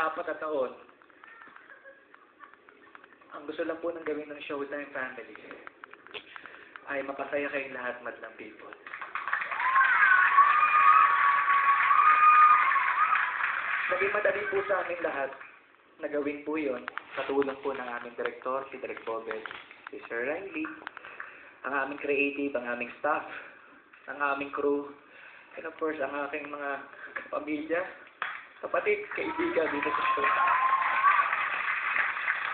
apat na taon, ang gusto lang po ng gawin ng Showtime family ay mapasaya kayong lahat, madlang people. Naging madali po sa amin lahat na gawin po yun sa tulong po ng aming director, si Direk Bobet, si Sir Riley, ang aming creative, ang aming staff, ang aming crew, and of course, ang aking mga pamilya, kapatid, kaibigan dito sa show.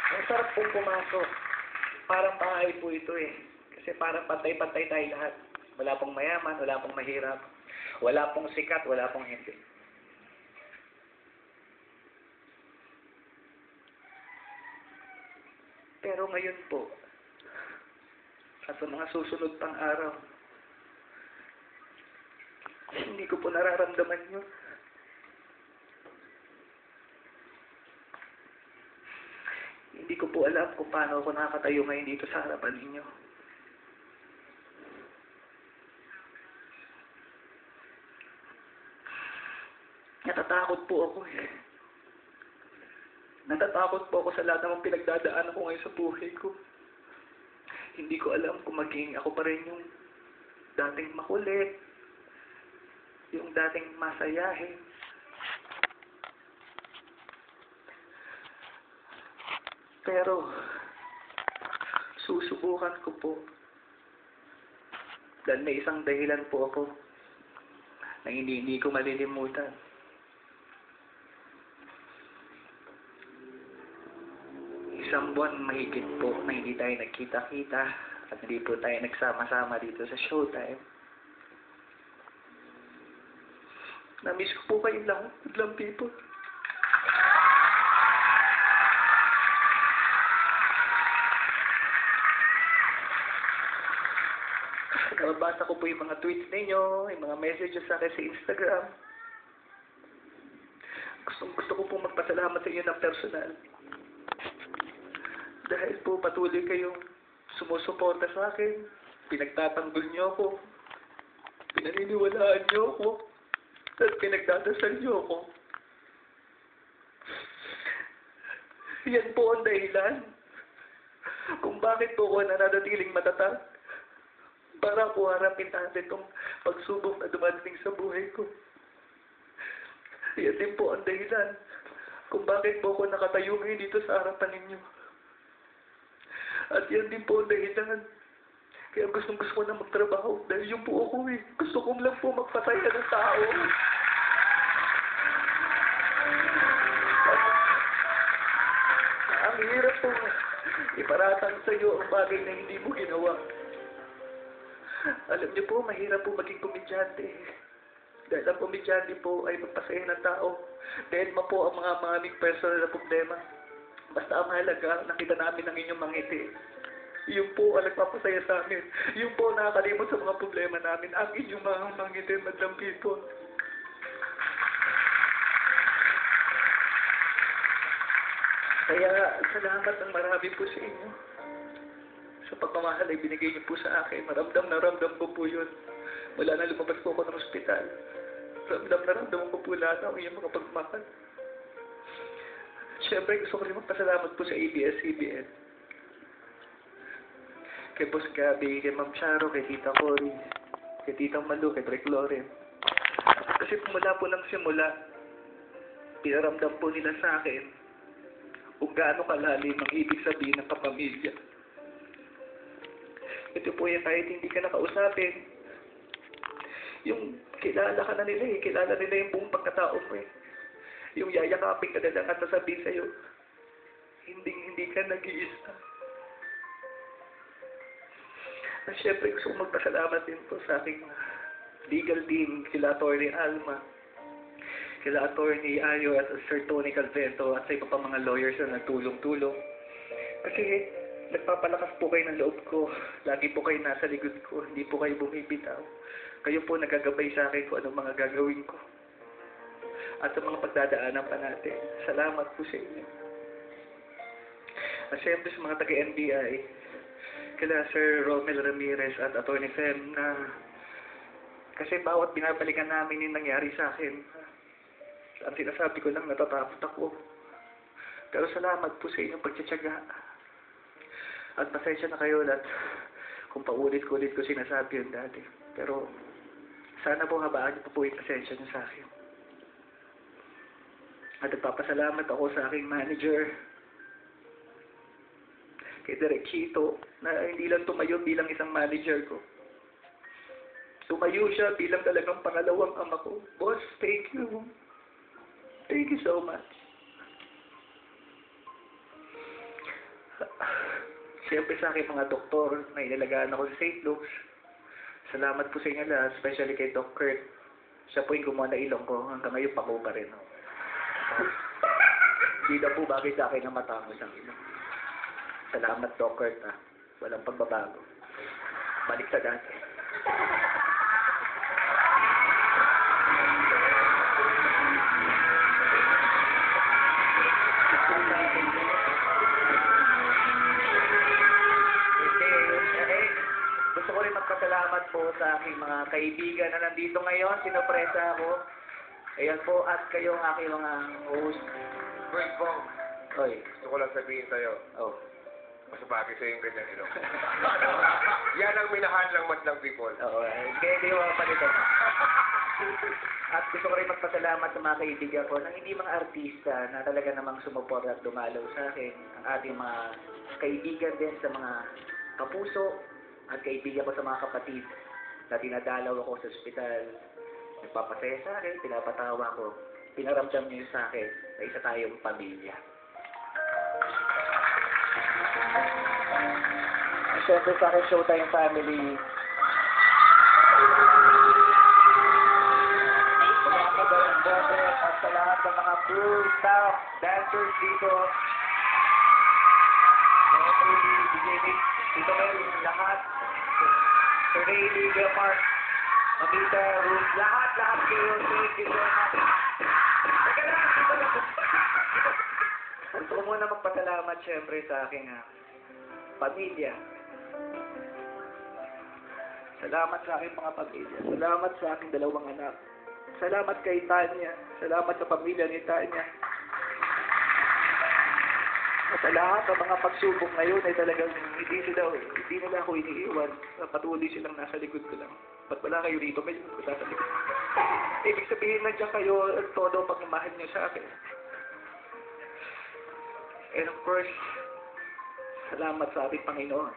Ang sarap pong pumasok. Parang bahay po ito eh. Kasi parang pantay-pantay tayo lahat. Wala pong mayaman, wala pong mahirap, wala pong sikat, wala pong hindi. Pero ngayon po, at sa mga susunod pang araw, hindi ko po nararamdaman yun. Hindi ko po alam kung paano ako nakatayo ngayon dito sa harapan ninyo. Natatakot po ako eh. Natatakot po ako sa lahat ng pinagdadaanan ko ngayon sa buhay ko. Hindi ko alam kung maging ako pa rin yung dating makulit, yung dating masayahin. Pero, susubukan ko po. Dahil may isang dahilan po ako na hindi ko malilimutan. Isang buwan mahigit po na hindi tayo nagkita-kita at hindi po tayo nagsama-sama dito sa Showtime. Na-miss ko po kayong lahat, madlang people. Nababasa ko po yung mga tweets ninyo, yung mga messages sa akin sa Instagram. Gusto ko po magpasalamat sa inyo ng personal. Dahil po patuloy kayong sumusuporta sa akin, pinagtatanggol niyo ako, pinaniniwalaan niyo ako, at pinagdadasal niyo ako. Yan po ang dahilan kung bakit po ako nananatiling matatag para po harapin natin itong pagsubok na dumating sa buhay ko. Yan din po ang dahilan kung bakit po ako nakatayo ngayon dito sa harapan ninyo. At yan din po ang dahilan kaya gusto ko na magtrabaho dahil yung po ako eh. Gusto ko lang po magpasaya ng tao. Ang hirap po iparatang sa iyo ang bagay na hindi mo ginawa. Alam niyo po, mahirap po maging komedyante. Dahil ang komedyante po ay magpasaya ng tao. Dahil po ang mga aming personal na problema. Basta ang mahalaga, nakita namin ang inyong mangiti. Yung po ang nagpapasaya sa amin. Yung po nakakalimot sa mga problema namin. Ang inyong mga mangiti, madlang people. Kaya salamat ng marami po sa inyo. Sa pagmamahal ay binigay niyo po sa akin. Ramdam ko po yun. Wala na lumabas po ako ng ospital. Ramdam ko po lahat ng iyong mga pagmamahal. Siyempre, gusto ko rin magpasalamat po sa ABS-CBN. Kay Boss Gabi, kay Ma'am Charo, kay Tita Cory, kay Tita Malu, kay Drake Loren. Kasi mula po ng simula, pinaramdam po nila sa akin kung gaano kalalim ang ibig sabihin ng kapamilya. Ito po yung kahit hindi ka nakausapin, yung kilala ka na nila eh, kilala nila yung buong pagkatao mo eh. Yung yayakapin ka na lang at sasabihin sa'yo, hindi ka nag-iisa. At syempre gusto ko magpasalamat din po sa aking legal team, kila Atty. Alma, kila Atty. Ayo at Sir Tony Calvento at sa iba pa mga lawyers na nagtulong-tulong. Kasi nagpapalakas po kayo ng loob ko. Lagi po kayo nasa likod ko. Hindi po kayo bumibitaw. Kayo po nagagabay sa akin kung anong mga gagawin ko. At sa mga pagdadaanan pa natin. Salamat po sa inyo. At syempre sa mga taga-NBI, kila Sir Romel Ramirez at Atty. Fem na kasi bawat binabalikan namin yung nangyari sa akin, ang sinasabi ko lang, natatakot ako. Pero salamat po sa inyong pagtsatsaga. At pasensya na kayo at kung paulit-ulit ko sinasabi yun dati. Pero sana po habaan niyo po yung pasensya niyo sa akin. At nagpapasalamat ako sa aking manager, kay Direk Chito, na hindi lang tumayo bilang isang manager ko. Tumayo siya bilang talagang pangalawang ama ko. Boss, thank you. Thank you so much. Siyempre sa aking mga doktor na inalagaan ako sa St. Luke's, salamat po sa inyo lahat, especially kay Doc Kurt. Siya po yung gumawa na ilong ko, hanggang ngayon pa ko pa rin. Hindi na po bagay sa akin na matangos ang ilong. Salamat, Doc Kurt, ha. Walang pagbabago. Balik sa dati. Gusto ko rin magpasalamat po sa aking mga kaibigan na nandito ngayon. Sinopresa ako. Ayan po, at kayong aking mga host. Wait, Bong. Oy. Gusto ko lang sabihin sa'yo. Oh. Mas bagay sa'yo yung ganyan, you know? Yan ang minahan ng madlang people. Oo. Kaya hindi mo mapalitan. At gusto ko rin magpasalamat sa mga kaibigan ko na hindi mga artista na talaga namang sumuport at dumalaw sa akin. Ang ating mga kaibigan din sa mga kapuso at kaibigan ko sa mga kapatid na dinadalaw ako sa ospital. Nagpapasaya sa akin, pinapatawa ko. Pinaramdam niyo sa akin na isa tayong pamilya. Siyempre sa akin, Showtime Family. At sa lahat ng mga crew, staff, dancers dito. Mga Rudy, DJ Nick, Tito Mel, lahat. Sir Rayleigh, Mark, Mamita, Ruth, lahat kayo. Thank you so much. Teka lang, dito lang. Gusto ko muna magpasalamat siyempre sa aking pamilya. Salamat sa aking mga pamilya. Salamat sa aking dalawang anak. Salamat kay Tanya. Salamat sa pamilya ni Tanya. At sa lahat ng mga pagsubok ngayon ay talagang hindi nila ako iniiwan. Patuloy silang nasa likod ko lang. Ba't wala kayo rito? May likod ko nasa likod. Ibig sabihin nandiyan kayo at todo pagmamahal niyo sa akin. And of course, salamat sa ating Panginoon.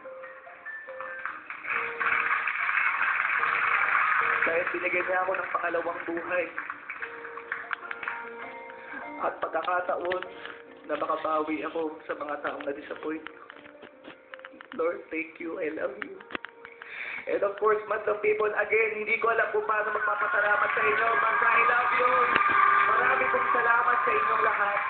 Dahil binigyan niya ako ng pangalawang buhay. At pagkakataon na makabawi ako sa mga taong na-disappoint. Lord, thank you. I love you. And of course, Madlang People, again, hindi ko alam kung paano magpapasalamat sa inyo. Basta I love you. Marami pong salamat sa inyong lahat.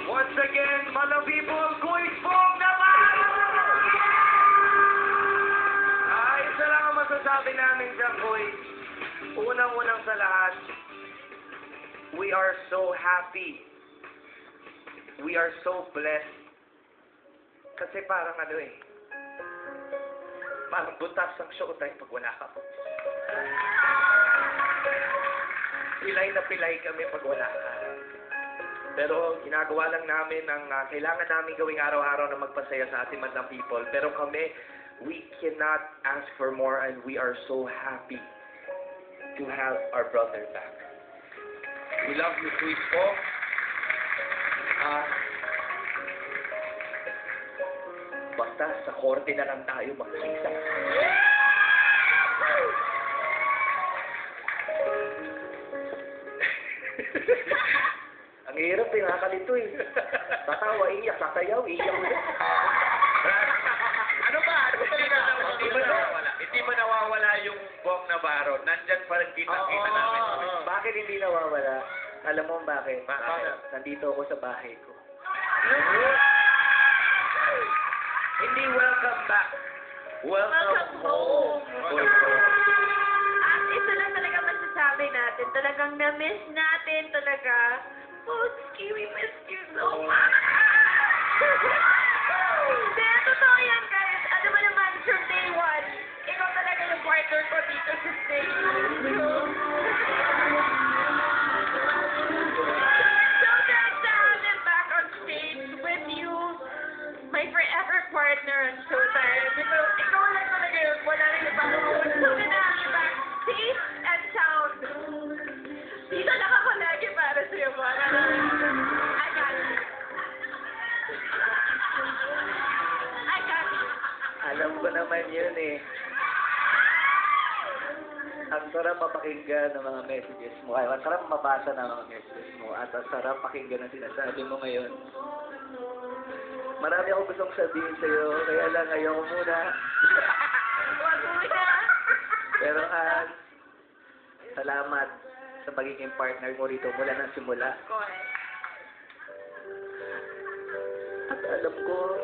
Once again, Madlang People, Kuis Bong naman! Isa lang ang masasabi namin dyan, Kuis. Unang-unang sa lahat, we are so happy. We are so blessed. Kasi parang parang butas ang Showtime pag wala ka po. Pilay na pilay kami pag wala ka. Pero ginagawa lang namin ang kailangan namin gawing araw-araw na magpasaya sa ating Madlang People. Pero kami, we cannot ask for more and we are so happy to have our brother back. We love you, Kuis po. Basta sa korte na lang tayo magkita. Ang hirap eh, nakakalito eh. Tatawa, iyak, tatayaw, iyak ulit. Ano ba? Hindi mo nawawala yung Bong Navarro. Nandyan pa rin kita-kita namin. Bakit hindi nawawala? Alam mo bakit? Bakit? Nandito ako sa bahay ko. Hindi welcome back. Welcome home. At ito lang talaga masasabi natin. Talagang na-miss natin talaga. Polski, we miss you so much. Kaya totoo yan, guys. Ano mo naman, from day one, ikaw talaga yung partner ko dito sa stage. So nice to have him back on stage with you, my forever partner on Showtime. Ikaw lang talaga yun. Wala rin iba. So good to have you back, safe and sound. Dito lang ako lagi para sa'yo, Mara. I got you. I got you. Alam ko naman yun eh. Ang sarap mapakinggan ng mga messages mo. Ay, ang sarap mabasa ng mga messages mo. At ang sarap pakinggan ang sinasabi mo ngayon. Marami akong gustong sabihin sa'yo. Kaya lang, ayoko muna. Wag muna. Pero salamat sa pagiging partner mo rito mula ng simula. Correct. At alam ko,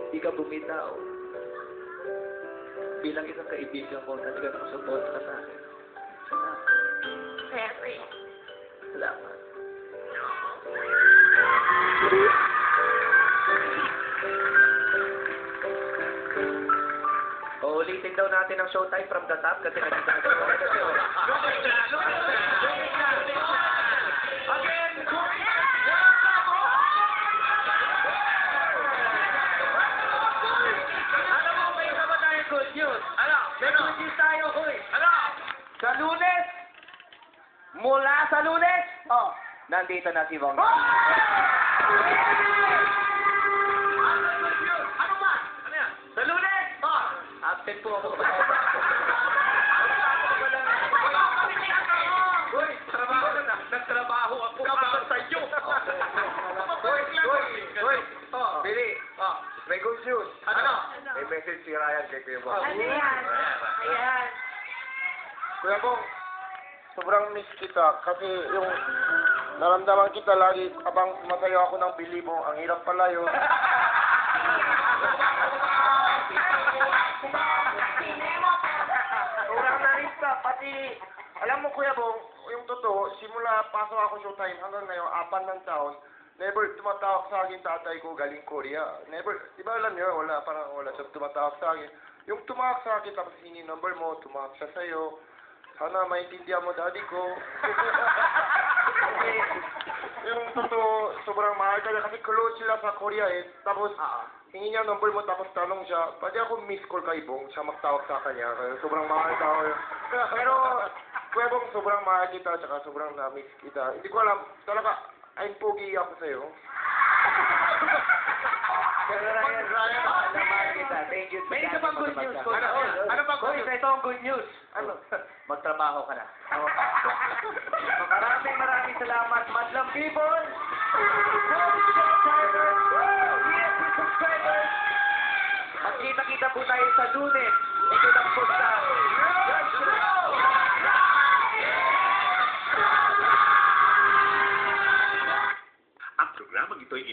hindi ka bumitaw. Bilang isang kaibigan ko, talaga nakasupport ka sa akin. Very. Salamat. Ulitin daw natin ang showtime from the top kasi nandito na sa Again, alam mo, may isa ba tayong good news? Ano? May good news tayo, hoy. Ano? Sa Lunes, mula sa Lunes, nandito na si Bong. Ano ba? Ano yan? Sa Lunes! Absent po ako. Hoy, trabaho na. Nagtrabaho ako para sa iyo. Hoy! Billy! May good news. Ano? May message si Ryan kay Kuya Bong. Ano yan? Ayan. Kuya Bong, sobrang miss kita kasi yung naramdaman kita lagi abang sumasayo ako ng bilibo. Ang hirap pala yun. Sobrang na-miss ka. Pati, alam mo Kuya Bong, yung totoo, simula pasok ako showtime hanggang ngayon, 4 ng taon, never tumatawag sa akin tatay ko galing Korea. Never, di ba alam niyo, parang wala siya tumatawag sa akin. Yung tumawag sa akin, tapos hini number mo, tumawag siya sa'yo. Sana maintindihan mo daddy ko. Kasi, yung totoo, sobrang mahal ka kasi close sila sa Korea eh. Tapos, hingi niya number mo, tapos tanong siya, pwede ako miss call kay Bong, siya magtawag sa kanya. Kaya sobrang mahal ka ako. Pero, Kuya Bong, sobrang mahal kita, tsaka sobrang na-miss kita. Hindi ko alam, talaga, I'm pogi ako sa'yo. Pero Ryan, mahal kita. Thank you. May isa pang good news. Ano pang good news? Ito ang good news. Ano? Magtrabaho ka na. Maraming salamat, Madlang people! Magkita-kita po tayo sa Lunes. Ito lang po sa... Ang programang ito ay